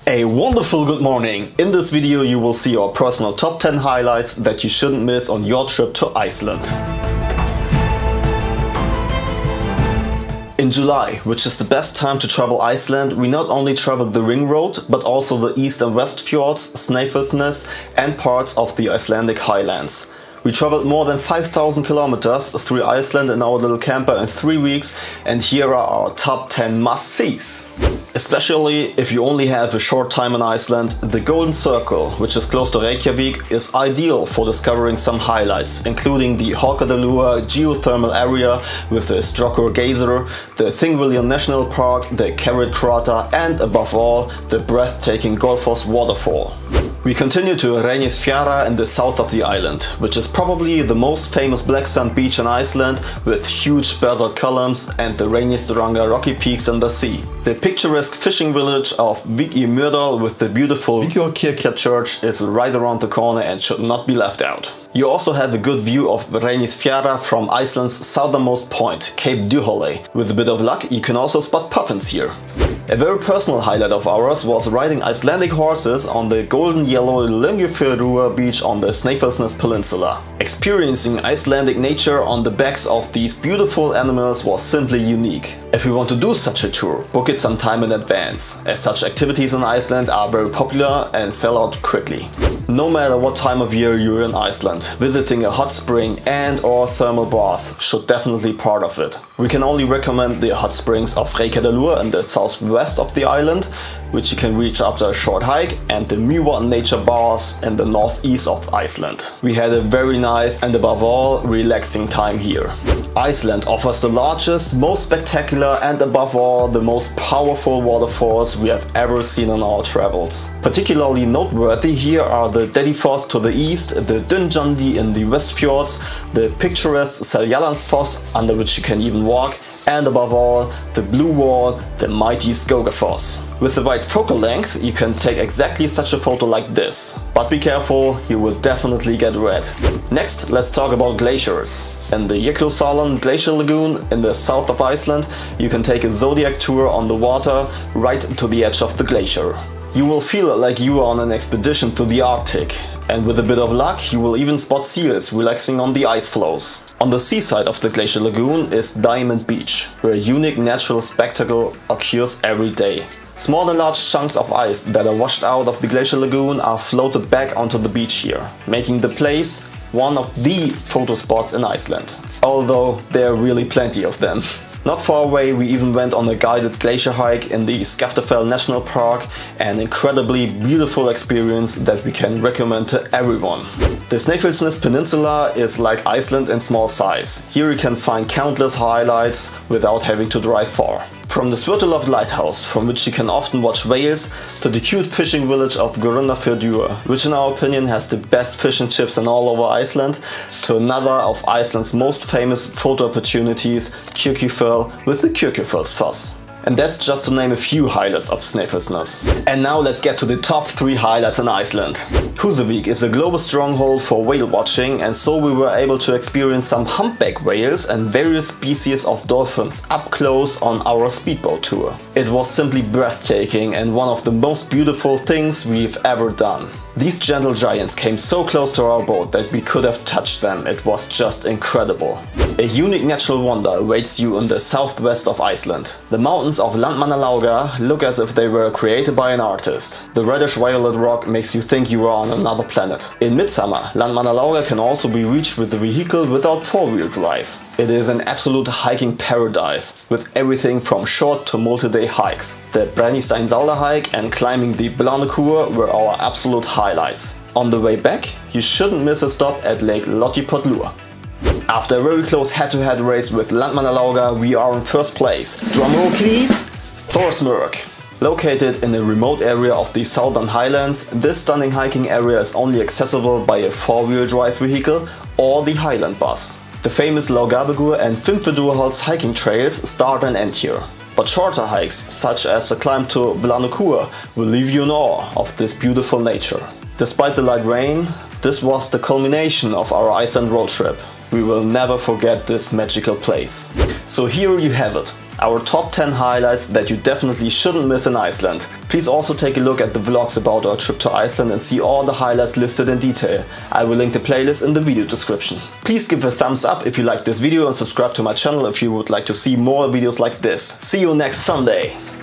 A wonderful good morning! In this video you will see our personal top 10 highlights that you shouldn't miss on your trip to Iceland. In July, which is the best time to travel Iceland, we not only traveled the Ring Road, but also the East and Westfjords, Snæfellsnes and parts of the Icelandic highlands. We traveled more than 5,000 kilometers through Iceland in our little camper in 3 weeks, and here are our top 10 must-sees. Especially if you only have a short time in Iceland, the Golden Circle, which is close to Reykjavik, is ideal for discovering some highlights, including the Haukadalaur geothermal area with the Strokkur geyser, the Þingvellir National Park, the Kerið crater and, above all, the breathtaking Gullfoss waterfall. We continue to Reynisfjara in the south of the island, which is probably the most famous black sand beach in Iceland, with huge basalt columns and the Reynisdrangar rocky peaks in the sea. The picturesque fishing village of Mýrdal with the beautiful Víkurkirkja church is right around the corner and should not be left out. You also have a good view of Reynisfjara from Iceland's southernmost point, Cape Dyrhólaey. With a bit of luck you can also spot puffins here. A very personal highlight of ours was riding Icelandic horses on the golden yellow Löngufjörur beach on the Snæfellsnes peninsula. Experiencing Icelandic nature on the backs of these beautiful animals was simply unique. If you want to do such a tour, book it some time in advance, as such activities in Iceland are very popular and sell out quickly. No matter what time of year you're in Iceland, visiting a hot spring and/or thermal bath should definitely be part of it. We can only recommend the hot springs of Haukadalaur in the southwest of the island, which you can reach after a short hike, and the Mývatn Nature Baths in the northeast of Iceland. We had a very nice and, above all, relaxing time here. Iceland offers the largest, most spectacular and, above all, the most powerful waterfalls we have ever seen on our travels. Particularly noteworthy here are the Dettifoss to the east, the Dynjandi in the Westfjords, the picturesque Seljalandsfoss under which you can even walk, and above all, the blue wall, the mighty Skógafoss. With the right focal length, you can take exactly such a photo like this. But be careful, you will definitely get red. Next, let's talk about glaciers. In the Jökulsárlón glacier lagoon in the south of Iceland, you can take a zodiac tour on the water right to the edge of the glacier. You will feel like you are on an expedition to the Arctic, and with a bit of luck you will even spot seals relaxing on the ice floes. On the seaside of the glacier lagoon is Diamond Beach, where a unique natural spectacle occurs every day. Small and large chunks of ice that are washed out of the glacier lagoon are floated back onto the beach here, making the place one of the photo spots in Iceland. Although there are really plenty of them. Not far away we even went on a guided glacier hike in the Skaftafell-National Park, an incredibly beautiful experience that we can recommend to everyone. The Snæfellsnes Peninsula is like Iceland in small size. Here you can find countless highlights without having to drive far. From the Svörtuloft lighthouse, from which you can often watch whales, to the cute fishing village of Grundarfjörður, which in our opinion has the best fish and chips in all over Iceland, to another of Iceland's most famous photo opportunities, Kirkjufell with the Kirkjufellsfoss. And that's just to name a few highlights of Snæfellsnes. And now let's get to the top 3 highlights in Iceland. Húsavík is a global stronghold for whale watching, and so we were able to experience some humpback whales and various species of dolphins up close on our speedboat tour. It was simply breathtaking and one of the most beautiful things we've ever done. These gentle giants came so close to our boat that we could have touched them. It was just incredible. A unique natural wonder awaits you in the southwest of Iceland. The mountains of Landmannalaugar look as if they were created by an artist. The reddish-violet rock makes you think you are on another planet. In midsummer, Landmannalaugar can also be reached with a vehicle without four-wheel drive. It is an absolute hiking paradise, with everything from short to multi-day hikes. The Brennisteinsálda hike and climbing the Blánakur were our absolute highlights. On the way back, you shouldn't miss a stop at Lake Loddipottlur. After a very close head-to-head race with Landmannalaugar, we are in first place. Drumroll please! Thorsmörk. Located in a remote area of the southern highlands, this stunning hiking area is only accessible by a four-wheel drive vehicle or the Highland bus. The famous Laugabergur and Fimmvörðuháls hiking trails start and end here. But shorter hikes, such as the climb to Blánakur, will leave you in awe of this beautiful nature. Despite the light rain, this was the culmination of our Iceland road trip. We will never forget this magical place. So here you have it, our top 10 highlights that you definitely shouldn't miss in Iceland. Please also take a look at the vlogs about our trip to Iceland and see all the highlights listed in detail. I will link the playlist in the video description. Please give a thumbs up if you liked this video and subscribe to my channel if you would like to see more videos like this. See you next Sunday!